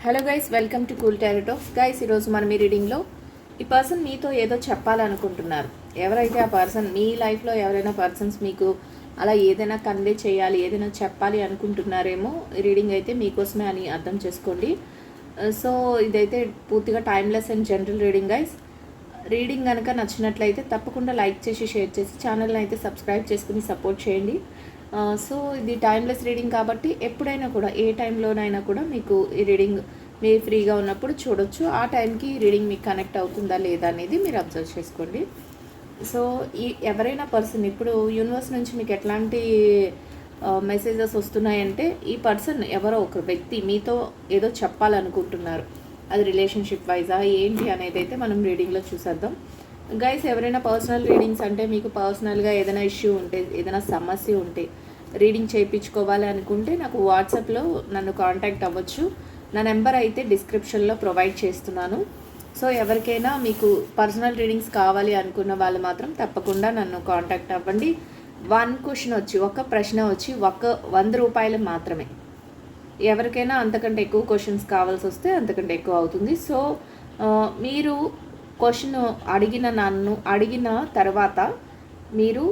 Hello guys, welcome to cool tarot talks. Guys, ఈరోజు మనం ఈ రీడింగ్లో ఈ పర్సన్ మీతో ఏదో చెప్పాలనుకుంటున్నారు. ఎవరైతే ఆ పర్సన్ మీ లైఫ్లో ఎవరైనా పర్సన్స్ మీకు అలా ఏదైనా కన్వే చేయాలి, ఏదైనా చెప్పాలి అనుకుంటున్నారేమో, ఈ రీడింగ్ అయితే మీకోసమే అని అర్థం చేసుకోండి. సో ఇదైతే పూర్తిగా timeless and general reading guys. Reading కనుక నచ్చినట్లయితే తప్పకుండా లైక్ చేసి షేర్ చేసి ఛానల్ని అయితే సబ్స్క్రైబ్ చేసుకుని సపోర్ట్ చేయండి. సో ఇది టైమ్లెస్ రీడింగ్ కాబట్టి ఎప్పుడైనా కూడా ఏ టైంలోనైనా కూడా మీకు ఈ రీడింగ్ మీరు ఫ్రీగా ఉన్నప్పుడు చూడొచ్చు. ఆ టైంకి రీడింగ్ మీకు కనెక్ట్ అవుతుందా లేదా అనేది మీరు అబ్జర్వ్ చేసుకోండి. సో ఈ ఎవరైనా పర్సన్ ఇప్పుడు యూనివర్స్ నుంచి మీకు ఎట్లాంటి మెసేజెస్ వస్తున్నాయంటే, ఈ పర్సన్ ఎవరో ఒక వ్యక్తి మీతో ఏదో చెప్పాలనుకుంటున్నారు. అది రిలేషన్షిప్ వైజా ఏంటి అనేది అయితే మనం రీడింగ్లో చూసేద్దాం. గైస్, ఎవరైనా పర్సనల్ రీడింగ్స్ అంటే మీకు పర్సనల్గా ఏదైనా ఇష్యూ ఉంటే, ఏదైనా సమస్య ఉంటే రీడింగ్ చేయించుకోవాలి అనుకుంటే నాకు వాట్సాప్లో నన్ను కాంటాక్ట్ అవ్వచ్చు. నా నెంబర్ అయితే డిస్క్రిప్షన్లో ప్రొవైడ్ చేస్తున్నాను. సో ఎవరికైనా మీకు పర్సనల్ రీడింగ్స్ కావాలి అనుకున్న వాళ్ళు మాత్రం తప్పకుండా నన్ను కాంటాక్ట్ అవ్వండి. ఒక ప్రశ్న వచ్చి 100 రూపాయలు మాత్రమే. ఎవరికైనా అంతకంటే ఎక్కువ క్వశ్చన్స్ కావాల్సి వస్తే అంతకంటే ఎక్కువ అవుతుంది. సో మీరు క్వశ్చన్ అడిగిన తర్వాత మీరు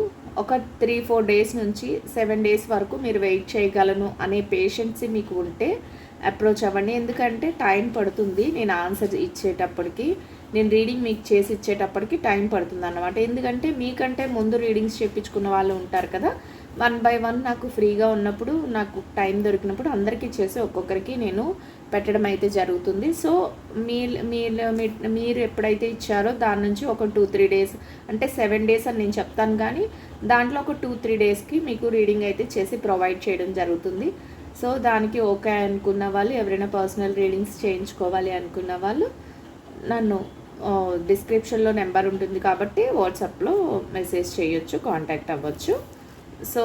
ఒక 3-4 డేస్ నుంచి 7 డేస్ వరకు మీరు వెయిట్ చేయగలను అనే పేషెన్సీ మీకు ఉంటే అప్రోచ్ అవ్వండి. ఎందుకంటే టైం పడుతుంది. నేను ఆన్సర్ ఇచ్చేటప్పటికి, నేను రీడింగ్ మీకు చేసి ఇచ్చేటప్పటికి టైం పడుతుంది అన్నమాట. ఎందుకంటే మీకంటే ముందు రీడింగ్స్ చేయించుకున్న వాళ్ళు ఉంటారు కదా, 1 by 1 నాకు ఫ్రీగా ఉన్నప్పుడు, నాకు టైం దొరికినప్పుడు అందరికీ చేసి ఒక్కొక్కరికి నేను పెట్టడం అయితే జరుగుతుంది. సో మీరు ఎప్పుడైతే ఇచ్చారో దాని నుంచి ఒక 2-3 డేస్, అంటే 7 డేస్ అని నేను చెప్తాను, కానీ దాంట్లో ఒక 2-3 డేస్కి మీకు రీడింగ్ అయితే చేసి ప్రొవైడ్ చేయడం జరుగుతుంది. సో దానికి ఓకే అనుకున్న వాళ్ళు, ఎవరైనా పర్సనల్ రీడింగ్స్ చేయించుకోవాలి అనుకున్న వాళ్ళు నన్ను డిస్క్రిప్షన్లో నెంబర్ ఉంటుంది కాబట్టి వాట్సాప్లో మెసేజ్ చేయొచ్చు, కాంటాక్ట్ అవ్వచ్చు. సో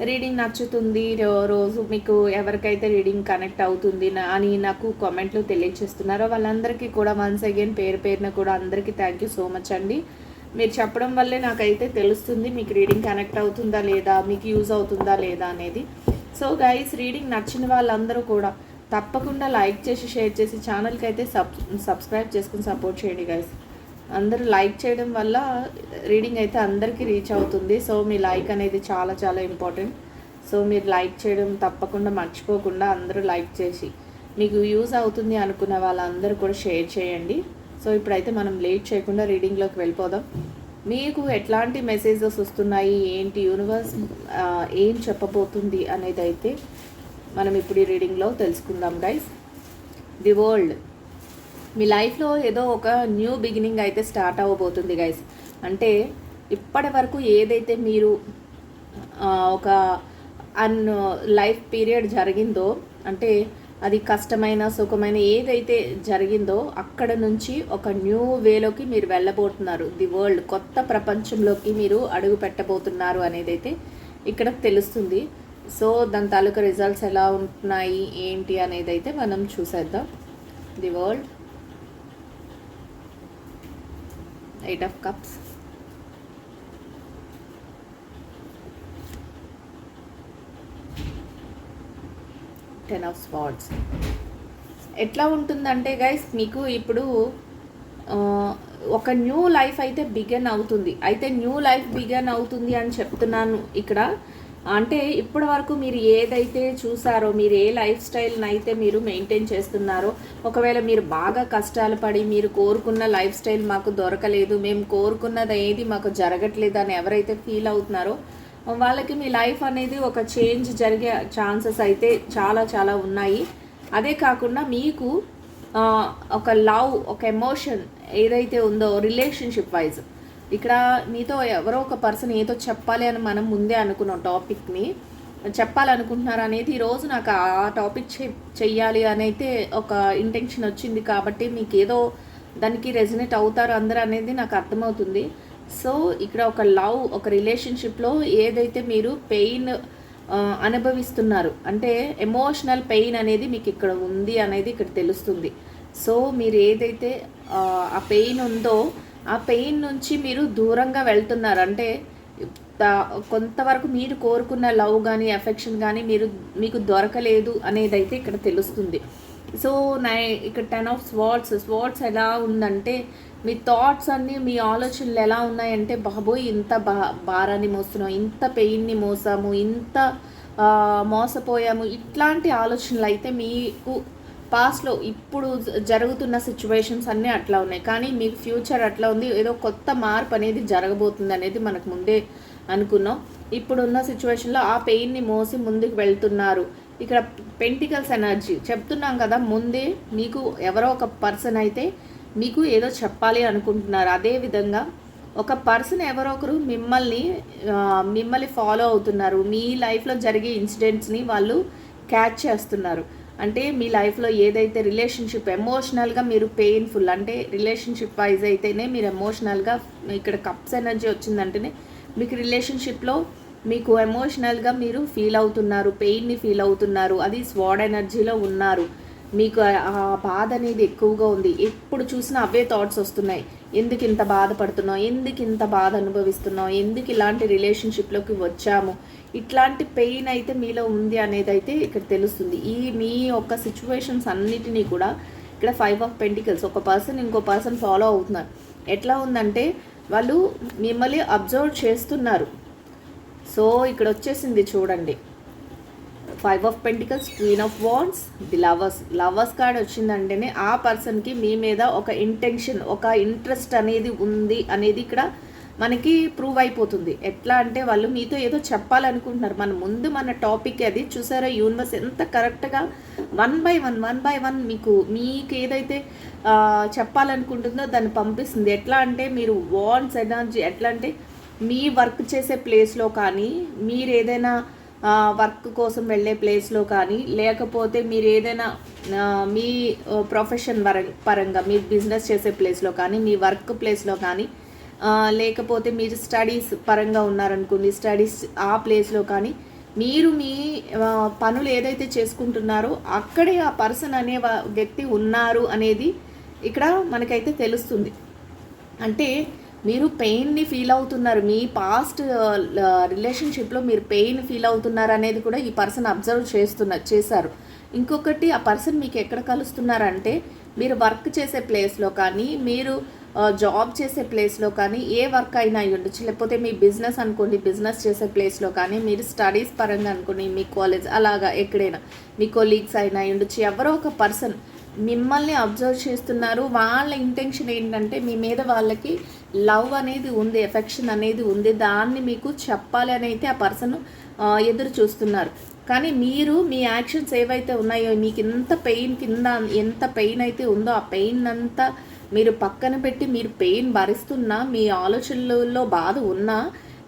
రీడింగ్ నచ్చుతుంది, రోజు మీకు ఎవరికైతే రీడింగ్ కనెక్ట్ అవుతుంది అని నాకు కామెంట్లు తెలియజేస్తున్నారో వాళ్ళందరికీ కూడా వన్స్ అగైన్ పేరున కూడా అందరికీ థ్యాంక్ యూ సో మచ్ అండి. మీరు చెప్పడం వల్లే నాకైతే తెలుస్తుంది మీకు రీడింగ్ కనెక్ట్ అవుతుందా లేదా, మీకు యూజ్ అవుతుందా లేదా అనేది. సో గైస్, రీడింగ్ నచ్చిన వాళ్ళందరూ కూడా తప్పకుండా లైక్ చేసి షేర్ చేసి ఛానల్కి అయితే సబ్స్క్రైబ్ చేసుకుని సపోర్ట్ చేయండి గైస్. అందరూ లైక్ చేయడం వల్ల రీడింగ్ అయితే అందరికీ రీచ్ అవుతుంది. సో మీ లైక్ అనేది చాలా చాలా ఇంపార్టెంట్. సో మీరు లైక్ చేయడం తప్పకుండా మర్చిపోకుండా అందరూ లైక్ చేసి మీకు యూజ్ అవుతుంది అనుకున్న వాళ్ళందరూ కూడా షేర్ చేయండి. సో ఇప్పుడైతే మనం లేట్ చేయకుండా రీడింగ్లోకి వెళ్ళిపోదాం. మీకు ఎట్లాంటి మెసేజెస్ వస్తున్నాయి, ఏంటి యూనివర్స్ ఏం చెప్పబోతుంది అనేది అయితే మనం ఇప్పుడు ఈ రీడింగ్లో తెలుసుకుందాం గైస్. ది వరల్డ్, మీ లైఫ్లో ఏదో ఒక న్యూ బిగినింగ్ అయితే స్టార్ట్ అవ్వబోతుంది గైస్. అంటే ఇప్పటి వరకు ఏదైతే మీరు ఒక లైఫ్ పీరియడ్ జరిగిందో, అంటే అది కష్టమైన సుఖమైన ఏదైతే జరిగిందో అక్కడ నుంచి ఒక న్యూ వేలోకి మీరు వెళ్ళబోతున్నారు. ది వరల్డ్, కొత్త ప్రపంచంలోకి మీరు అడుగు పెట్టబోతున్నారు అనేది అయితే ఇక్కడ తెలుస్తుంది. సో దాని తాలూకా రిజల్ట్స్ ఎలా ఉంటున్నాయి ఏంటి అనేది అయితే మనం చూసేద్దాం. The world, 8 of Cups, Ten of Swords. ఎట్లా ఉంటుందంటే గైస్, మీకు ఇప్పుడు ఒక న్యూ లైఫ్ అయితే బిగన్ అవుతుంది. అయితే న్యూ లైఫ్ బిగన్ అవుతుంది అని చెప్తున్నాను ఇక్కడ. అంటే ఇప్పటి వరకు మీరు ఏదైతే చూసారో, మీరు ఏ లైఫ్ స్టైల్ని అయితే మీరు మెయింటైన్ చేస్తున్నారో, ఒకవేళ మీరు బాగా కష్టాలు పడి మీరు కోరుకున్న లైఫ్ స్టైల్ మాకు దొరకలేదు, మేము కోరుకున్నది ఏది మాకు జరగట్లేదు అని ఎవరైతే ఫీల్ అవుతున్నారో వాళ్ళకి మీ లైఫ్ అనేది ఒక చేంజ్ జరిగే ఛాన్సెస్ అయితే చాలా చాలా ఉన్నాయి. అదే కాకుండా మీకు ఒక లవ్, ఒక ఎమోషన్ ఏదైతే ఉందో రిలేషన్షిప్ వైజ్, ఇక్కడ మీతో ఎవరో ఒక పర్సన్ ఏదో చెప్పాలి అని మనం ముందే అనుకున్న టాపిక్ని చెప్పాలనుకుంటున్నారు అనేది ఈరోజు నాకు ఆ టాపిక్ చెయ్యాలి అని అయితే ఒక ఇంటెన్షన్ వచ్చింది. కాబట్టి మీకు ఏదో దానికి రెజనేట్ అవుతారు అందరూ అనేది నాకు అర్థమవుతుంది. సో ఇక్కడ ఒక లవ్, ఒక రిలేషన్షిప్లో ఏదైతే మీరు పెయిన్ అనుభవిస్తున్నారు, అంటే ఎమోషనల్ పెయిన్ అనేది మీకు ఇక్కడ ఉంది అనేది ఇక్కడ తెలుస్తుంది. సో మీరు ఏదైతే ఆ పెయిన్ ఉందో ఆ పెయిన్ నుంచి మీరు దూరంగా వెళ్తున్నారు. అంటే కొంతవరకు మీరు కోరుకున్న లవ్ కానీ అఫెక్షన్ కానీ మీకు దొరకలేదు అనేది అయితే ఇక్కడ తెలుస్తుంది. సో ఇక్కడ 10 ఆఫ్ స్వార్డ్స్ ఎలా ఉందంటే మీ థాట్స్ అన్నీ మీ ఆలోచనలు ఎలా ఉన్నాయంటే బాబోయ్ ఇంత భారాన్ని మోస్తున్నాం, ఇంత పెయిన్ని మోసాము, ఇంత మోసపోయాము, ఇట్లాంటి ఆలోచనలు అయితే మీకు పాస్ట్లో ఇప్పుడు జరుగుతున్న సిచ్యువేషన్స్ అన్నీ అట్లా ఉన్నాయి. కానీ మీకు ఫ్యూచర్ అట్లా ఉంది, ఏదో కొత్త మార్పు అనేది జరగబోతుంది అనేది మనకు ముందే అనుకున్నాం. ఇప్పుడున్న సిచ్యువేషన్లో ఆ పెయిన్ని మోసి ముందుకు వెళ్తున్నారు. ఇక్కడ పెంటికల్స్ ఎనర్జీ చెప్తున్నాం కదా, ముందే మీకు ఎవరో ఒక పర్సన్ అయితే మీకు ఏదో చెప్పాలి అనుకుంటున్నారు. అదేవిధంగా ఒక పర్సన్ ఎవరో ఒకరు మిమ్మల్ని ఫాలో అవుతున్నారు. మీ లైఫ్లో జరిగే ఇన్సిడెంట్స్ని వాళ్ళు క్యాచ్ చేస్తున్నారు. అంటే మీ లైఫ్లో ఏదైతే రిలేషన్షిప్ ఎమోషనల్గా మీరు పెయిన్ఫుల్, అంటే రిలేషన్షిప్ వైజ్ అయితేనే మీరు ఎమోషనల్గా, ఇక్కడ కప్స్ ఎనర్జీ వచ్చిందంటేనే మీకు రిలేషన్షిప్లో మీకు ఎమోషనల్గా మీరు ఫీల్ అవుతున్నారు, పెయిన్ని ఫీల్ అవుతున్నారు, అది స్వాడ్ ఎనర్జీలో ఉన్నారు. మీకు ఆ బాధ అనేది ఎక్కువగా ఉంది. ఎప్పుడు చూసినా అవే థాట్స్ వస్తున్నాయి. ఎందుకు ఇంత బాధపడుతున్నాం, ఎందుకు ఇంత బాధ అనుభవిస్తున్నాం, ఎందుకు ఇలాంటి రిలేషన్షిప్లోకి వచ్చాము, ఇట్లాంటి పెయిన్ అయితే మీలో ఉంది అనేది అయితే ఇక్కడ తెలుస్తుంది. మీ యొక్క సిచ్యువేషన్స్ అన్నిటినీ కూడా ఇక్కడ 5 ఆఫ్ పెంటికల్స్, ఒక పర్సన్ ఇంకో పర్సన్ ఫాలో అవుతున్నారు. ఎట్లా ఉందంటే వాళ్ళు మిమ్మల్ని అబ్జర్వ్ చేస్తున్నారు. సో ఇక్కడ వచ్చేసింది చూడండి, 5 of pentacles, queen of wands, the lovers card వచ్చిందంటేనే ఆ పర్సన్కి మీ మీద ఒక ఇంటెన్షన్, ఒక ఇంట్రెస్ట్ అనేది ఉంది అనేది ఇక్కడ మనకి ప్రూవ్ అయిపోతుంది. ఎట్లా అంటే వాళ్ళు మీతో ఏదో చెప్పాలనుకుంటున్నారు. మన టాపిక్ అది చూసారా, యూనివర్స్ ఎంత కరెక్ట్గా వన్ బై వన్ మీకు ఏదైతే చెప్పాలనుకుంటుందో దాన్ని పంపిస్తుంది. ఎట్లా అంటే మీరు వాండ్స్ ఎనర్జీ ఎట్లా అంటే మీ వర్క్ చేసే ప్లేస్లో కానీ, మీరు ఏదైనా వర్క్ కోసం వెళ్ళే ప్లేస్లో కానీ, లేకపోతే మీరు ఏదైనా మీ ప్రొఫెషన్ పరంగా మీరు బిజినెస్ చేసే ప్లేస్లో కానీ, మీ వర్క్ ప్లేస్లో కానీ, లేకపోతే మీరు స్టడీస్ పరంగా ఉన్నారనుకోండి, స్టడీస్ ఆ ప్లేస్లో కానీ, మీరు మీ పనులు ఏదైతే చేసుకుంటున్నారో అక్కడే ఆ పర్సన్ అనే వ్యక్తి ఉన్నారు అనేది ఇక్కడ మనకైతే తెలుస్తుంది. అంటే మీరు పెయిన్ని ఫీల్ అవుతున్నారు, మీ పాస్ట్ రిలేషన్షిప్లో మీరు పెయిన్ ఫీల్ అవుతున్నారు అనేది కూడా ఈ పర్సన్ అబ్జర్వ్ చేశారు. ఇంకొకటి, ఆ పర్సన్ మీకు ఎక్కడ కలుస్తున్నారంటే మీరు వర్క్ చేసే ప్లేస్లో కానీ, మీరు జాబ్ చేసే ప్లేస్లో కానీ, ఏ వర్క్ అయినా అయి ఉండొచ్చు, లేకపోతే మీ బిజినెస్ అనుకోండి, బిజినెస్ చేసే ప్లేస్లో కానీ, మీరు స్టడీస్ పరంగా అనుకోండి, మీ కాలేజ్ అలాగా ఎక్కడైనా మీ కొలీగ్స్ అయినా అయి ఉండొచ్చు, ఎవరో ఒక పర్సన్ మిమ్మల్ని అబ్జర్వ్ చేస్తున్నారు. వాళ్ళ ఇంటెన్షన్ ఏంటంటే మీ మీద వాళ్ళకి లవ్ అనేది ఉంది, ఎఫెక్షన్ అనేది ఉంది, దాన్ని మీకు చెప్పాలి అని అయితే ఆ పర్సన్ ఎదురు చూస్తున్నారు. కానీ మీరు మీ యాక్షన్స్ ఏవైతే ఉన్నాయో, మీకు ఎంత పెయిన్ అయితే ఉందో ఆ పెయిన్ అంతా మీరు పక్కన పెట్టి, మీరు పెయిన్ భరిస్తున్నా, మీ ఆలోచనలలో బాధ ఉన్నా,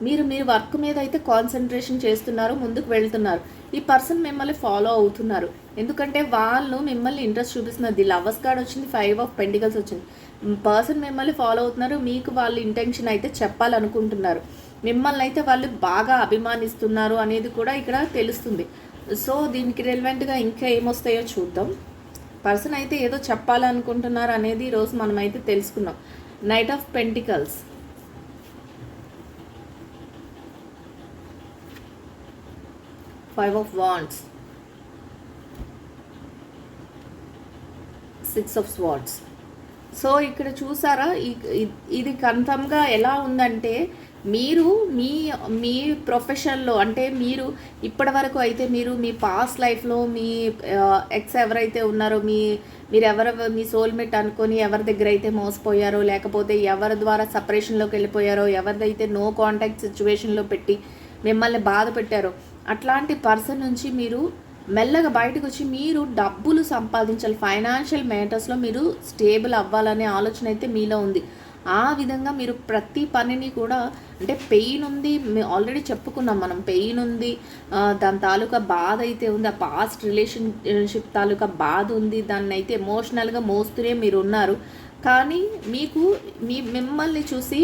మీరు వర్క్ మీద అయితే కాన్సన్ట్రేషన్ చేస్తున్నారు, ముందుకు వెళ్తున్నారు. ఈ పర్సన్ మిమ్మల్ని ఫాలో అవుతున్నారు. ఎందుకంటే వాళ్ళు మిమ్మల్ని ఇంట్రెస్ట్ చూపిస్తున్నారు. ది లవర్స్ కార్డ్ వచ్చింది, 5 ఆఫ్ పెంటికల్స్ వచ్చింది. పర్సన్ మిమ్మల్ని ఫాలో అవుతున్నారు, మీకు వాళ్ళ ఇంటెన్షన్ అయితే చెప్పాలనుకుంటున్నారు, మిమ్మల్ని అయితే వాళ్ళు బాగా అభిమానిస్తున్నారు అనేది కూడా ఇక్కడ తెలుస్తుంది. సో దీనికి రిలవెంట్గా ఇంకా ఏమొస్తాయో చూద్దాం. పర్సన్ అయితే ఏదో చెప్పాలనుకుంటున్నారు అనేది ఈరోజు మనమైతే తెలుసుకున్నాం. Knight of pentacles, 5 of wands, 6 of swords. So ఇక్కడ చూసారా, ఇది కన్ఫర్మ్గా ఎలా ఉందంటే మీరు మీ ప్రొఫెషన్లో, అంటే మీరు ఇప్పటి వరకు అయితే మీరు మీ పాస్ట్ లైఫ్లో మీ ఎక్స్ ఎవరైతే ఉన్నారో, మీ సోల్మేట్ అనుకొని ఎవరి దగ్గర అయితే మోసపోయారో, లేకపోతే ఎవరి ద్వారా సపరేషన్లోకి వెళ్ళిపోయారో, ఎవరిదైతే నో కాంటాక్ట్ సిచ్యువేషన్లో పెట్టి మిమ్మల్ని బాధ పెట్టారో, అట్లాంటి పర్సన్ నుంచి మీరు మెల్లగా బయటకు వచ్చి మీరు డబ్బులు సంపాదించాలి, ఫైనాన్షియల్ మ్యాటర్స్లో మీరు స్టేబుల్ అవ్వాలనే ఆలోచన అయితే మీలో ఉంది. ఆ విధంగా మీరు ప్రతి పనిని కూడా, అంటే పెయిన్ ఉంది, ఆల్రెడీ చెప్పుకున్నాం మనం, పెయిన్ ఉంది, దాని తాలూకా బాధ అయితే ఉంది, ఆ పాస్ట్ రిలేషన్షిప్ తాలూకా బాధ ఉంది, దాన్ని అయితే ఎమోషనల్గా మోస్తూనే మీరు ఉన్నారు. కానీ మీకు మిమ్మల్ని చూసి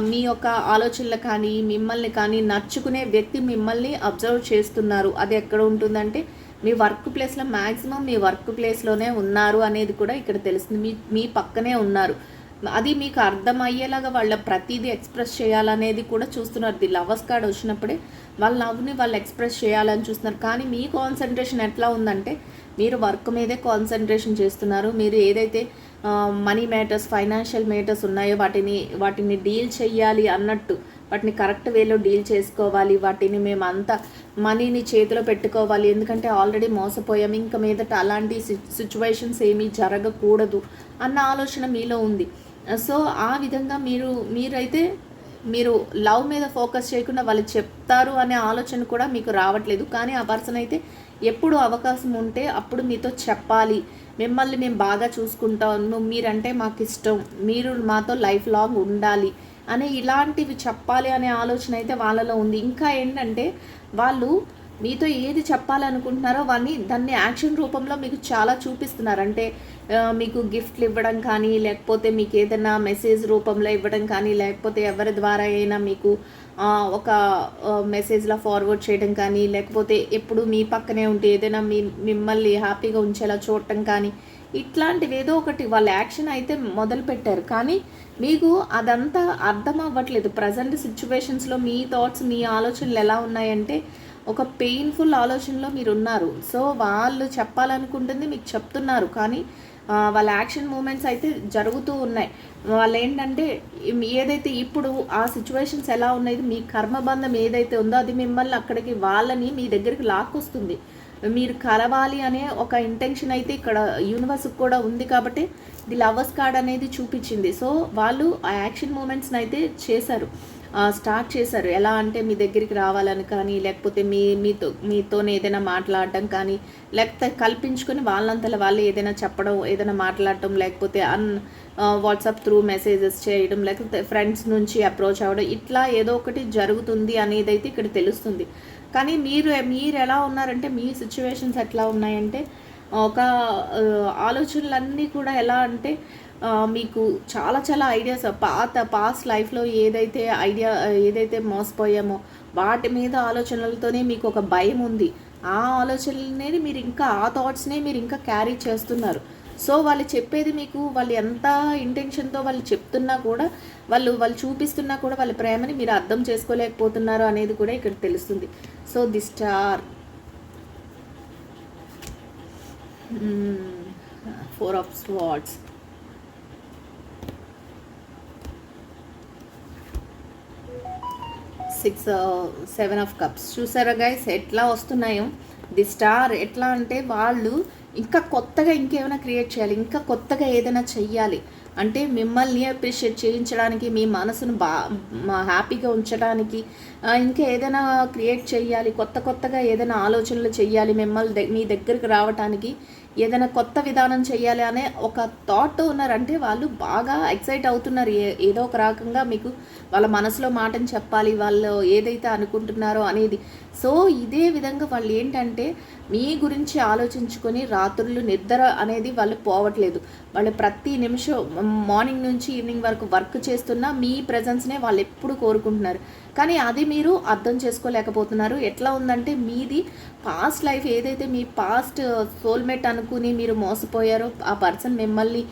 మీ యొక్క ఆలోచనలు కానీ, మిమ్మల్ని కానీ నచ్చుకునే వ్యక్తి మిమ్మల్ని అబ్జర్వ్ చేస్తున్నారు. అది ఎక్కడ ఉంటుందంటే మీ వర్క్ ప్లేస్లో, మ్యాక్సిమం మీ వర్క్ ప్లేస్లోనే ఉన్నారు అనేది కూడా ఇక్కడ తెలుస్తుంది. మీ పక్కనే ఉన్నారు, అది మీకు అర్థమయ్యేలాగా వాళ్ళ ప్రతిదీ ఎక్స్ప్రెస్ చేయాలనేది కూడా చూస్తున్నారు. ది లవర్స్ కార్డ్ వచ్చినప్పుడే వాళ్ళ లవ్ని వాళ్ళు ఎక్స్ప్రెస్ చేయాలని చూస్తున్నారు. కానీ మీ కాన్సన్ట్రేషన్ ఎట్లా ఉందంటే మీరు వర్క్ మీదే కాన్సన్ట్రేషన్ చేస్తున్నారు. మీరు ఏదైతే మనీ మ్యాటర్స్, ఫైనాన్షియల్ మ్యాటర్స్ ఉన్నాయో వాటిని డీల్ చెయ్యాలి అన్నట్టు, వాటిని కరెక్ట్ వేలో డీల్ చేసుకోవాలి, వాటిని మేమంతా మనీని చేతిలో పెట్టుకోవాలి, ఎందుకంటే ఆల్రెడీ మోసపోయాం, ఇంక మీదట అలాంటి సిచ్యువేషన్స్ ఏమీ జరగకూడదు అన్న ఆలోచన మీలో ఉంది. సో ఆ విధంగా మీరైతే మీరు లవ్ మీద ఫోకస్ చేయకుండా వాళ్ళు చెప్తారు అనే ఆలోచన కూడా మీకు రావట్లేదు. కానీ ఆ పర్సన్ అయితే ఎప్పుడు అవకాశం ఉంటే అప్పుడు మీతో చెప్పాలి, మిమ్మల్ని మేము బాగా చూసుకుంటాము, మీరంటే మాకు ఇష్టం, మీరు మాతో లైఫ్ లాంగ్ ఉండాలి అనే ఇలాంటివి చెప్పాలి అనే ఆలోచన అయితే వాళ్ళలో ఉంది. ఇంకా ఏంటంటే వాళ్ళు మీతో ఏది చెప్పాలనుకుంటున్నారో దాన్ని యాక్షన్ రూపంలో మీకు చాలా చూపిస్తున్నారు. అంటే మీకు గిఫ్ట్లు ఇవ్వడం కానీ, లేకపోతే మీకు ఏదైనా మెసేజ్ రూపంలో ఇవ్వడం కానీ, లేకపోతే ఎవరి ద్వారా అయినా మీకు ఒక మెసేజ్లా ఫార్వర్డ్ చేయడం కానీ, లేకపోతే ఎప్పుడు మీ పక్కనే ఉంటే ఏదైనా మిమ్మల్ని హ్యాపీగా ఉంచేలా చూడటం కానీ, ఇట్లాంటివి ఏదో ఒకటి వాళ్ళ యాక్షన్ అయితే మొదలు పెట్టారు. కానీ మీకు అదంతా అర్థం అవ్వట్లేదు. ప్రజెంట్ సిచ్యువేషన్స్లో మీ థాట్స్, మీ ఆలోచనలు ఎలా ఉన్నాయంటే ఒక పెయిన్ఫుల్ ఆలోచనలో మీరు ఉన్నారు. సో వాళ్ళు చెప్పాలనుకుంటుంది మీకు చెప్తున్నారు, కానీ వాళ్ళ యాక్షన్ మూమెంట్స్ అయితే జరుగుతూ ఉన్నాయి. వాళ్ళు ఏంటంటే ఏదైతే ఇప్పుడు ఆ సిచ్యువేషన్స్ ఎలా ఉన్నాయి, మీ కర్మబంధం ఏదైతే ఉందో అది మిమ్మల్ని అక్కడికి, వాళ్ళని మీ దగ్గరికి లాక్కొస్తుంది. మీరు కలవాలి అనే ఒక ఇంటెన్షన్ అయితే ఇక్కడ యూనివర్స్కి కూడా ఉంది, కాబట్టి ది లవర్స్ కార్డ్ అనేది చూపించింది. సో వాళ్ళు ఆ యాక్షన్ మూమెంట్స్ని అయితే స్టార్ట్ చేశారు. ఎలా అంటే మీ దగ్గరికి రావాలని కానీ, లేకపోతే మీతోనే ఏదైనా మాట్లాడటం కానీ, లేకపోతే కల్పించుకొని వాళ్ళంతలో వాళ్ళు ఏదైనా చెప్పడం, ఏదైనా మాట్లాడటం, లేకపోతే వాట్సాప్ త్రూ మెసేజెస్ చేయడం, లేకపోతే ఫ్రెండ్స్ నుంచి అప్రోచ్ అవ్వడం, ఇట్లా ఏదో ఒకటి జరుగుతుంది అనేది అయితే ఇక్కడ తెలుస్తుంది. కానీ మీరు ఎలా ఉన్నారంటే, మీ సిచ్యువేషన్స్ ఎట్లా ఉన్నాయంటే, ఒక ఆలోచనలన్నీ కూడా ఎలా అంటే మీకు చాలా చాలా ఐడియాస్, పాస్ట్ లైఫ్లో ఏదైతే మోసపోయామో వాటి మీద ఆలోచనలతోనే మీకు ఒక భయం ఉంది. ఆ ఆలోచనలనే ఆ థాట్స్నే మీరు ఇంకా క్యారీ చేస్తున్నారు. సో వాళ్ళు చెప్పేది మీకు, వాళ్ళు ఎంత ఇంటెన్షన్తో వాళ్ళు చెప్తున్నా కూడా, వాళ్ళు చూపిస్తున్నా కూడా వాళ్ళ ప్రేమని మీరు అర్థం చేసుకోలేకపోతున్నారు అనేది కూడా ఇక్కడ తెలుస్తుంది. So the star, 4 of Swords, 7 of Cups. చూసారా గైస్ ఎట్లా వస్తున్నాయో? ది స్టార్ ఎట్లా అంటే వాళ్ళు ఇంకా కొత్తగా ఇంకేమైనా క్రియేట్ చేయాలి, ఇంకా కొత్తగా ఏదైనా చెయ్యాలి అంటే మిమ్మల్ని అప్రిషియేట్ చేయించడానికి, మీ మనసును హ్యాపీగా ఉంచడానికి ఇంకా ఏదైనా క్రియేట్ చేయాలి, కొత్తగా ఏదైనా ఆలోచనలు చెయ్యాలి, మిమ్మల్ని మీ దగ్గరికి రావడానికి ఏదైనా కొత్త విధానం చేయాలి అనే ఒక థాట్తో ఉన్నారు. అంటే వాళ్ళు బాగా ఎక్సైట్ అవుతున్నారు, ఏదో ఒక రకంగా మీకు వాళ్ళ మనసులో మాటని చెప్పాలి, వాళ్ళు ఏదైతే అనుకుంటున్నారో అనేది. సో ఇదే విధంగా వాళ్ళు ఏంటంటే మీ గురించి ఆలోచించుకొని రాత్రులు నిద్ర అనేది వాళ్ళు పోవట్లేదు. వాళ్ళు ప్రతి నిమిషం మార్నింగ్ నుంచి ఈవినింగ్ వరకు వర్క్ చేస్తున్నా మీ ప్రజెన్స్నే వాళ్ళు ఎప్పుడు కోరుకుంటున్నారు. కానీ అది మీరు అర్థం చేసుకోలేకపోతున్నారు. ఎట్లా ఉందంటే మీది పాస్ట్ లైఫ్ ఏదైతే మీ పాస్ట్ సోల్మేట్ అనుకుని మీరు మోసపోయారో, ఆ పర్సన్ మిమ్మల్ని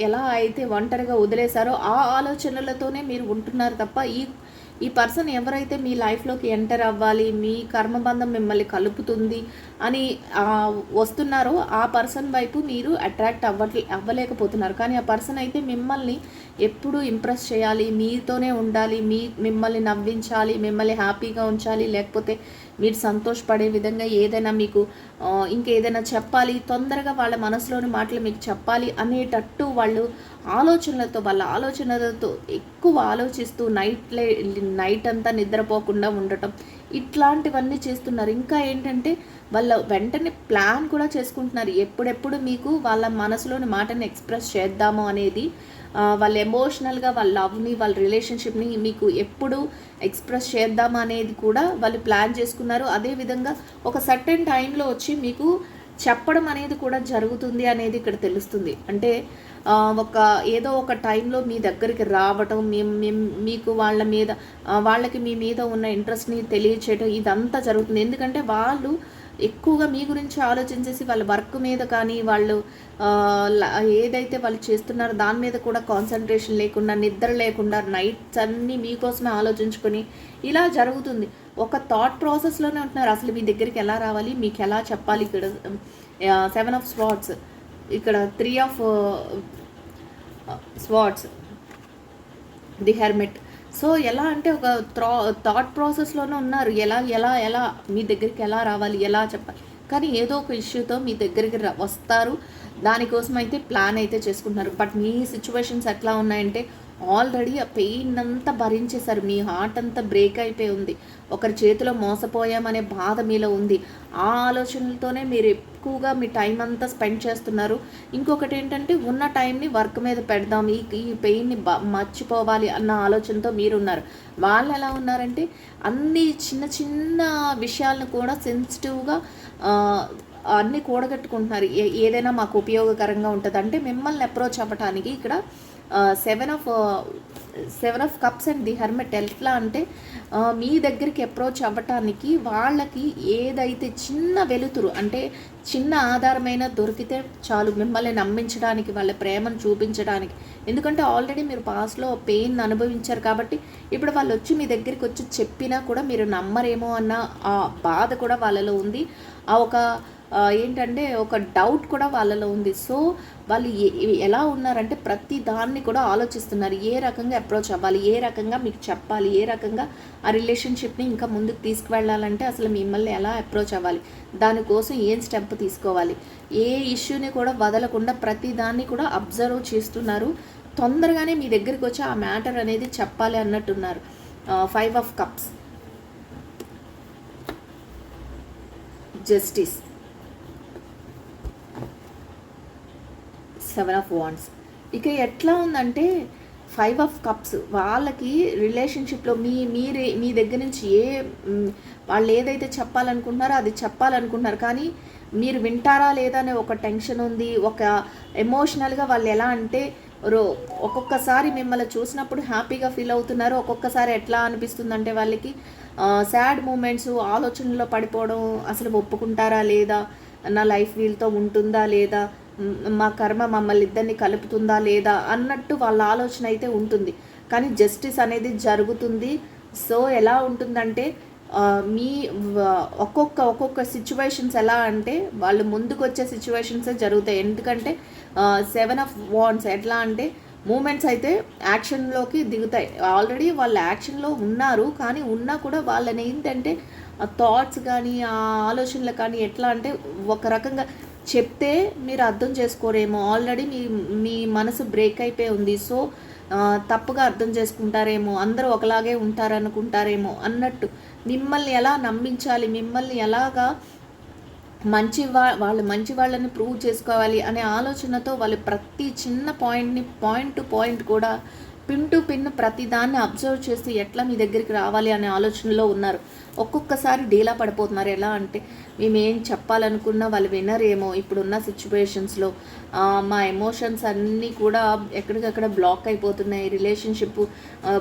ఎలా అయితే ఒంటరిగా వదిలేశారో ఆ ఆలోచనలతోనే మీరు ఉంటున్నారు తప్ప ఈ పర్సన్ ఎవరైతే మీ లైఫ్లోకి ఎంటర్ అవ్వాలి, మీ కర్మబంధం మిమ్మల్ని కలుపుతుంది అని వస్తున్నారో ఆ పర్సన్ వైపు మీరు అట్రాక్ట్ అవ్వలేకపోతున్నారు. కానీ ఆ పర్సన్ అయితే మిమ్మల్ని ఎప్పుడూ ఇంప్రెస్ చేయాలి, మీతోనే ఉండాలి, మిమ్మల్ని నవ్వించాలి, మిమ్మల్ని హ్యాపీగా ఉంచాలి, లేకపోతే మీరు సంతోషపడే విధంగా ఏదైనా మీకు ఇంకేదైనా చెప్పాలి, తొందరగా వాళ్ళ మనసులోని మాటలు మీకు చెప్పాలి అనేటట్టు వాళ్ళ ఆలోచనలతో ఎక్కువ ఆలోచిస్తూ నైట్ అంతా నిద్రపోకుండా ఉండటం, ఇట్లాంటివన్నీ చేస్తున్నారు. ఇంకా ఏంటంటే వాళ్ళ వెంటనే ప్లాన్ కూడా చేసుకుంటున్నారు, ఎప్పుడెప్పుడు మీకు వాళ్ళ మనసులోని మాటని ఎక్స్ప్రెస్ చేద్దాము అనేది, వాళ్ళ ఎమోషనల్గా వాళ్ళ లవ్ని, వాళ్ళ రిలేషన్షిప్ని మీకు ఎప్పుడు ఎక్స్ప్రెస్ చేద్దాం అనేది కూడా వాళ్ళు ప్లాన్ చేసుకున్నారు. అదేవిధంగా ఒక సర్టెన్ టైంలో వచ్చి మీకు చెప్పడం అనేది కూడా జరుగుతుంది అనేది ఇక్కడ తెలుస్తుంది. అంటే ఏదో ఒక టైంలో మీ దగ్గరికి రావటం, మీకు వాళ్ళకి మీ మీద ఉన్న ఇంట్రెస్ట్ని తెలియచేయటం, ఇదంతా జరుగుతుంది. ఎందుకంటే వాళ్ళు ఎక్కువగా మీ గురించి ఆలోచించేసి వాళ్ళ వర్క్ మీద కానీ, వాళ్ళు ఏదైతే వాళ్ళు చేస్తున్నారో దాని మీద కూడా కాన్సన్ట్రేషన్ లేకుండా, నిద్ర లేకుండా, నైట్స్ అన్నీ మీకోసమే ఆలోచించుకొని ఇలా జరుగుతుంది. ఒక థాట్ ప్రాసెస్లోనే ఉంటున్నారు. అసలు మీ దగ్గరికి ఎలా రావాలి, మీకు ఎలా చెప్పాలి. ఇక్కడ 7 ఆఫ్ స్వార్డ్స్, ఇక్కడ 3 of swords, the hermit. So ఎలా అంటే ఒక థాట్ ప్రాసెస్లోనే ఉన్నారు. ఎలా ఎలా ఎలా మీ దగ్గరికి ఎలా రావాలి, ఎలా చెప్పాలి. కానీ ఏదో ఒక ఇష్యూతో మీ దగ్గరికి వస్తారు. దానికోసం అయితే ప్లాన్ అయితే చేసుకుంటున్నారు. బట్ మీ సిచ్యువేషన్స్ ఎట్లా ఉన్నాయంటే ఆల్రెడీ ఆ పెయిన్ అంతా భరించేశారు. మీ హార్ట్ అంతా బ్రేక్ అయిపోయి ఉంది. ఒకరి చేతిలో మోసపోయామనే బాధ మీలో ఉంది. ఆ ఆలోచనలతోనే మీరు ఎక్కువగా మీ టైం అంతా స్పెండ్ చేస్తున్నారు. ఇంకొకటి ఏంటంటే ఉన్న టైంని వర్క్ మీద పెడదాం, ఈ పెయిన్ని మర్చిపోవాలి అన్న ఆలోచనతో మీరున్నారు. వాళ్ళు ఎలా ఉన్నారంటే అన్ని చిన్న చిన్న విషయాలను కూడా సెన్సిటివ్గా అన్నీ కూడగట్టుకుంటున్నారు. ఏదైనా మాకు ఉపయోగకరంగా ఉంటుంది అంటే మిమ్మల్ని అప్రోచ్ అవ్వటానికి ఇక్కడ 7 of cups and the hermit. ఎట్లా అంటే మీ దగ్గరికి అప్రోచ్ అవ్వటానికి వాళ్ళకి ఏదైతే చిన్న వెలుతురు అంటే చిన్న ఆధారమైన దొరికితే చాలు మిమ్మల్ని నమ్మించడానికి, వాళ్ళ ప్రేమను చూపించడానికి. ఎందుకంటే ఆల్రెడీ మీరు పాస్ట్లో పెయిన్ అనుభవించారు కాబట్టి ఇప్పుడు వాళ్ళు వచ్చి మీ దగ్గరికి వచ్చి చెప్పినా కూడా మీరు నమ్మరేమో అన్న ఆ బాధ కూడా వాళ్ళలో ఉంది. ఆ ఒక ఏంటంటే ఒక డౌట్ కూడా వాళ్ళలో ఉంది. సో వాళ్ళు ఎలా ఉన్నారంటే ప్రతి దాన్ని కూడా ఆలోచిస్తున్నారు. ఏ రకంగా అప్రోచ్ అవ్వాలి, ఏ రకంగా మీకు చెప్పాలి, ఏ రకంగా ఆ రిలేషన్షిప్ని ఇంకా ముందుకు తీసుకువెళ్ళాలంటే అసలు మిమ్మల్ని ఎలా అప్రోచ్ అవ్వాలి, దానికోసం ఏం స్టెప్ తీసుకోవాలి, ఏ ఇష్యూని కూడా వదలకుండా ప్రతి దాన్ని కూడా అబ్జర్వ్ చేస్తున్నారు. తొందరగానే మీ దగ్గరికి వచ్చి ఆ మ్యాటర్ అనేది చెప్పాలి అన్నట్టున్నారు. 5 of cups, justice, 7 of wands. ఇక ఎట్లా ఉందంటే 5 ఆఫ్ కప్స్ వాళ్ళకి రిలేషన్షిప్లో మీ దగ్గర నుంచి వాళ్ళు ఏదైతే చెప్పాలనుకుంటున్నారో అది చెప్పాలనుకుంటున్నారు. కానీ మీరు వింటారా లేదా అనే ఒక టెన్షన్ ఉంది. ఒక ఎమోషనల్గా వాళ్ళు ఎలా అంటే ఒక్కొక్కసారి మిమ్మల్ని చూసినప్పుడు హ్యాపీగా ఫీల్ అవుతున్నారు. ఒక్కొక్కసారి ఎట్లా అనిపిస్తుందంటే వాళ్ళకి సాడ్ మూమెంట్స్, ఆలోచనలో పడిపోవడం, అసలు ఒప్పుకుంటారా లేదా, నా లైఫ్ వీళ్ళతో ఉంటుందా లేదా, మా కర్మ మమ్మల్ని ఇద్దరిని కలుపుతుందా లేదా అన్నట్టు వాళ్ళ ఆలోచన అయితే ఉంటుంది. కానీ జస్టిస్ అనేది జరుగుతుంది. సో ఎలా ఉంటుందంటే మీ ఒక్కొక్క సిచ్యువేషన్స్ ఎలా అంటే వాళ్ళు ముందుకు వచ్చే సిచ్యువేషన్సే జరుగుతాయి. ఎందుకంటే 7 ఆఫ్ వాండ్స్ ఎట్లా అంటే మూమెంట్స్ అయితే యాక్షన్లోకి దిగుతాయి. ఆల్రెడీ వాళ్ళు యాక్షన్లో ఉన్నారు. కానీ ఉన్నా కూడా వాళ్ళని ఏంటంటే థాట్స్ కానీ ఆ ఆలోచనలు కానీ ఎట్లా అంటే ఒక రకంగా చెప్తే మీరు అర్థం చేసుకోరేమో, ఆల్రెడీ మీ మనసు బ్రేక్ అయిపోయి ఉంది. సో తప్పుగా అర్థం చేసుకుంటారేమో, అందరూ ఒకలాగే ఉంటారనుకుంటారేమో అన్నట్టు మిమ్మల్ని ఎలా నమ్మించాలి, మిమ్మల్ని ఎలాగా వాళ్ళు మంచి వాళ్ళని ప్రూవ్ చేసుకోవాలి అనే ఆలోచనతో వాళ్ళు ప్రతి చిన్న పాయింట్ టు పాయింట్ కూడా పిన్ టు పిన్ ప్రతి దాన్ని అబ్జర్వ్ చేసి ఎట్లా మీ దగ్గరికి రావాలి అనే ఆలోచనలో ఉన్నారు. ఒక్కొక్కసారి డీలా పడిపోతున్నారు. ఎలా అంటే మేము ఏం చెప్పాలనుకున్నా వాళ్ళు వినరేమో, ఇప్పుడున్న సిచ్యువేషన్స్లో మా ఎమోషన్స్ అన్నీ కూడా ఎక్కడికక్కడ బ్లాక్ అయిపోతున్నాయి, రిలేషన్షిప్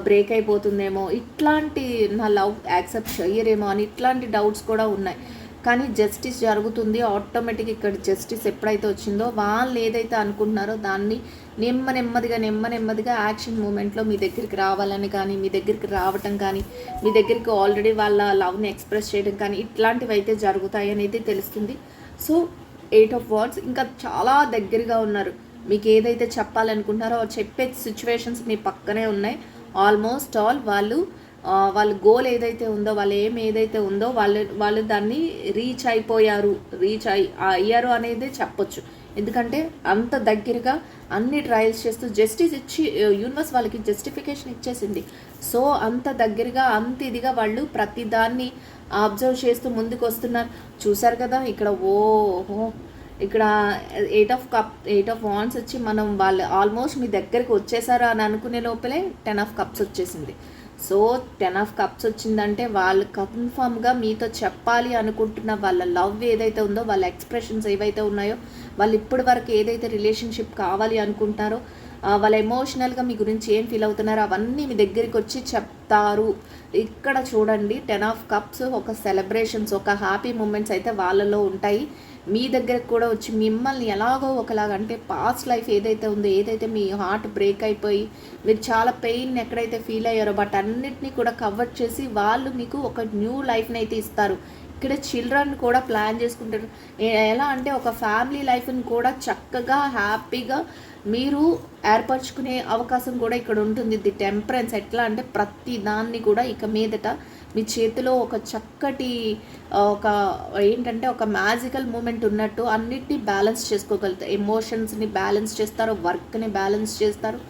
బ్రేక్ అయిపోతుందేమో, ఇట్లాంటి నా లవ్ యాక్సెప్ట్ చెయ్యరేమో అని ఇట్లాంటి డౌట్స్ కూడా ఉన్నాయి. కానీ జస్టిస్ జరుగుతుంది ఆటోమేటిక్. ఇక్కడ జస్టిస్ ఎప్పుడైతే వచ్చిందో వాళ్ళు ఏదైతే అనుకుంటున్నారో దాన్ని నెమ్మదిగా యాక్షన్ మూమెంట్లో మీ దగ్గరికి రావాలని కానీ, మీ దగ్గరికి రావటం కానీ, మీ దగ్గరికి ఆల్రెడీ వాళ్ళ లవ్ని ఎక్స్ప్రెస్ చేయడం కానీ ఇట్లాంటివి అయితే జరుగుతాయి అనేది తెలుస్తుంది. సో 8 ఆఫ్ వాండ్స్ ఇంకా చాలా దగ్గరగా ఉన్నారు. మీకు ఏదైతే చెప్పాలనుకుంటున్నారో చెప్పే సిచ్యువేషన్స్ మీ పక్కనే ఉన్నాయి. ఆల్మోస్ట్ ఆల్ వాళ్ళ గోల్ ఏదైతే ఉందో, వాళ్ళ ఏదైతే ఉందో వాళ్ళు దాన్ని రీచ్ అయ్యారు అనేది చెప్పొచ్చు. ఎందుకంటే అంత దగ్గరగా అన్ని ట్రయల్స్ చేస్తూ జస్టిస్ ఇచ్చి యూనివర్స్ వాళ్ళకి జస్టిఫికేషన్ ఇచ్చేసింది. సో అంత దగ్గరగా అంత ఇదిగా వాళ్ళు ప్రతి దాన్ని అబ్జర్వ్ చేస్తూ ముందుకు వస్తున్నారు. చూసారు కదా ఇక్కడ ఇక్కడ 8 ఆఫ్ వాండ్స్ వచ్చి వాళ్ళు ఆల్మోస్ట్ మీ దగ్గరికి వచ్చేసారు అని అనుకునే లోపలే 10 ఆఫ్ కప్స్ వచ్చేసింది. సో 10 ఆఫ్ కప్స్ వచ్చిందంటే వాళ్ళు కన్ఫామ్గా మీతో చెప్పాలి అనుకుంటున్న వాళ్ళ లవ్ ఏదైతే ఉందో, వాళ్ళ ఎక్స్ప్రెషన్స్ ఏవైతే ఉన్నాయో, వాళ్ళు ఇప్పటి వరకు ఏదైతే రిలేషన్షిప్ కావాలి అనుకుంటారో వాళ్ళ ఎమోషనల్గా మీ గురించి ఏం ఫీల్ అవుతున్నారో అవన్నీ మీ దగ్గరికి వచ్చి చెప్తారు. ఇక్కడ చూడండి 10 ఆఫ్ కప్స్, ఒక సెలబ్రేషన్స్, ఒక హ్యాపీ మూమెంట్స్ అయితే వాళ్ళలో ఉంటాయి. మీ దగ్గరకు కూడా వచ్చి మిమ్మల్ని ఎలాగో ఒకలాగా, అంటే పాస్ట్ లైఫ్ ఏదైతే ఉందో, ఏదైతే మీ హార్ట్ బ్రేక్ అయిపోయి మీరు చాలా పెయిన్ ఎక్కడైతే ఫీల్ అయ్యారో బట్ అన్నిటినీ కూడా కవర్ చేసి వాళ్ళు మీకు ఒక న్యూ లైఫ్ని అయితే ఇస్తారు. ఇక్కడ చిల్డ్రన్ కూడా ప్లాన్ చేసుకుంటారు. ఎలా అంటే ఒక ఫ్యామిలీ లైఫ్ని కూడా చక్కగా హ్యాపీగా మీరు ఏర్పరచుకునే అవకాశం కూడా ఇక్కడ ఉంటుంది. ది టెంపరెన్స్ ఎట్లా అంటే ప్రతి దాన్ని కూడా ఇక మీదట మీ చేతిలో ఒక చక్కటి ఒక ఏంటంటే ఒక మ్యాజికల్ మూమెంట్ ఉన్నట్టు అన్నిటినీ బ్యాలెన్స్ చేసుకోగలుగుతారు. ఎమోషన్స్ని బ్యాలెన్స్ చేస్తారు, వర్క్ని బ్యాలెన్స్ చేస్తారు,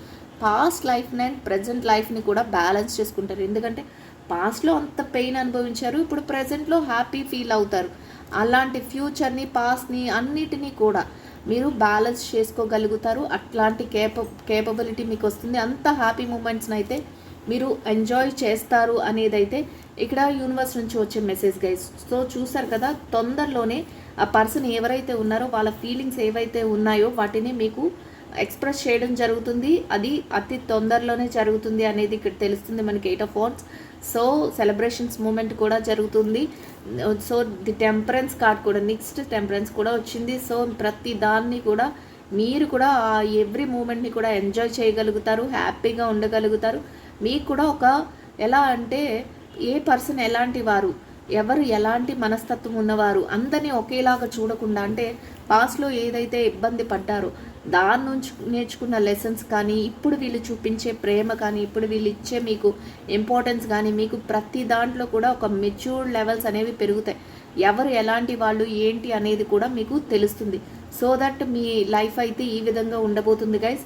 పాస్ట్ లైఫ్ని అండ్ ప్రజెంట్ లైఫ్ని కూడా బ్యాలెన్స్ చేసుకుంటారు. ఎందుకంటే పాస్ట్లో అంత పెయిన్ అనుభవించారు, ఇప్పుడు ప్రజెంట్లో హ్యాపీ ఫీల్ అవుతారు. అలాంటి ఫ్యూచర్ని, పాస్ట్ని అన్నిటినీ కూడా మీరు బ్యాలెన్స్ చేసుకోగలుగుతారు. అట్లాంటి కేపబిలిటీ మీకు వస్తుంది. అంత హ్యాపీ మూమెంట్స్ని అయితే మీరు ఎంజాయ్ చేస్తారు అనేది అయితే ఇక్కడ యూనివర్స్ నుంచి వచ్చే మెసేజ్ గైస్. సో చూసారు కదా, తొందరలోనే ఆ పర్సన్ ఎవరైతే ఉన్నారో వాళ్ళ ఫీలింగ్స్ ఏవైతే ఉన్నాయో వాటిని మీకు ఎక్స్ప్రెస్ చేయడం జరుగుతుంది. అది అతి తొందరలోనే జరుగుతుంది అనేది ఇక్కడ తెలుస్తుంది మనకి 8 of wands. So celebrations moment కూడా జరుగుతుంది. సో ది టెంపరెన్స్ కార్డ్ కూడా, నెక్స్ట్ టెంపరెన్స్ కూడా వచ్చింది. సో ప్రతి దాన్ని కూడా మీరు కూడా ఎవ్రీ మూమెంట్ని కూడా ఎంజాయ్ చేయగలుగుతారు, హ్యాపీగా ఉండగలుగుతారు. మీకు కూడా ఒక ఎలా అంటే ఏ పర్సన్ ఎలాంటి వారు, ఎవరు ఎలాంటి మనస్తత్వం ఉన్నవారు అందరినీ ఒకేలాగా చూడకుండా, అంటే పాస్ట్లో ఏదైతే ఇబ్బంది పడ్డారో దాని నుంచి నేర్చుకున్న లెసన్స్ కానీ, ఇప్పుడు వీళ్ళు చూపించే ప్రేమ కానీ, ఇప్పుడు వీళ్ళు ఇచ్చే మీకు ఇంపార్టెన్స్ కానీ, మీకు ప్రతి దాంట్లో కూడా ఒక మెచ్యూర్డ్ లెవెల్స్ అనేవి పెరుగుతాయి. ఎవరు ఎలాంటి వాళ్ళు ఏంటి అనేది కూడా మీకు తెలుస్తుంది. సో దట్ మీ లైఫ్ అయితే ఈ విధంగా ఉండబోతుంది గైస్.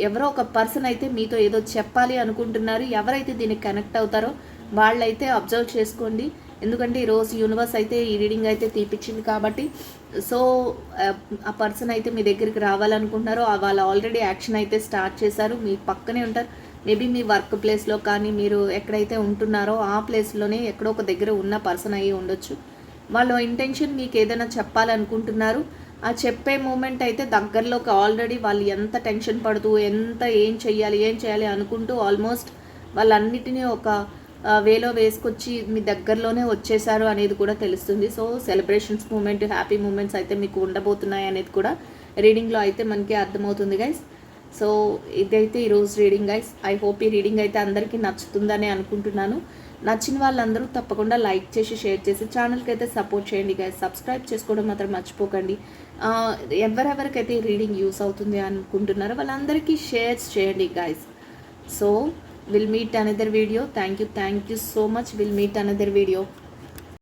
ఎవరో ఒక పర్సన్ అయితే మీతో ఏదో చెప్పాలి అనుకుంటున్నారు. ఎవరైతే దీనికి కనెక్ట్ అవుతారో వాళ్ళైతే అబ్జర్వ్ చేసుకోండి. ఎందుకంటే ఈరోజు యూనివర్స్ అయితే ఈ రీడింగ్ అయితే తీపిచ్చింది కాబట్టి, సో ఆ పర్సన్ అయితే మీ దగ్గరికి రావాలనుకుంటున్నారో వాళ్ళు ఆల్రెడీ యాక్షన్ అయితే స్టార్ట్ చేశారు. మీ పక్కనే ఉంటారు. మేబీ మీ వర్క్ ప్లేస్లో కానీ, మీరు ఎక్కడైతే ఉంటున్నారో ఆ ప్లేస్లోనే ఎక్కడో ఒక దగ్గర ఉన్న పర్సన్ అయ్యి ఉండొచ్చు. వాళ్ళ ఇంటెన్షన్ మీకు ఏదైనా చెప్పాలనుకుంటున్నారు. ఆ చెప్పే మూమెంట్ అయితే దగ్గరలోకి ఆల్రెడీ వాళ్ళు ఎంత టెన్షన్ పడుతూ, ఎంత ఏం చేయాలి అనుకుంటూ ఆల్మోస్ట్ వాళ్ళన్నిటినీ ఒక వేలో వేసుకొచ్చి మీ దగ్గరలోనే వచ్చేసారు అనేది కూడా తెలుస్తుంది. So celebrations moment, happy moments అయితే మీకు ఉండబోతున్నాయి అనేది కూడా రీడింగ్లో అయితే మనకి అర్థమవుతుంది గైస్. సో ఇదైతే ఈరోజు రీడింగ్ గైస్. ఐ హోప్ ఈ రీడింగ్ అయితే అందరికీ నచ్చుతుందని అనుకుంటున్నాను. నచ్చిన వాళ్ళందరూ తప్పకుండా లైక్ చేసి, షేర్ చేసి ఛానల్కి అయితే సపోర్ట్ చేయండి గైస్. సబ్స్క్రైబ్ చేసుకోవడం మాత్రం మర్చిపోకండి. ఎవరెవరికైతే ఈ రీడింగ్ యూస్ అవుతుంది అనుకుంటున్నారో వాళ్ళందరికీ షేర్స్ చేయండి guys. So we'll meet another video. Thank you so much. We'll meet another video.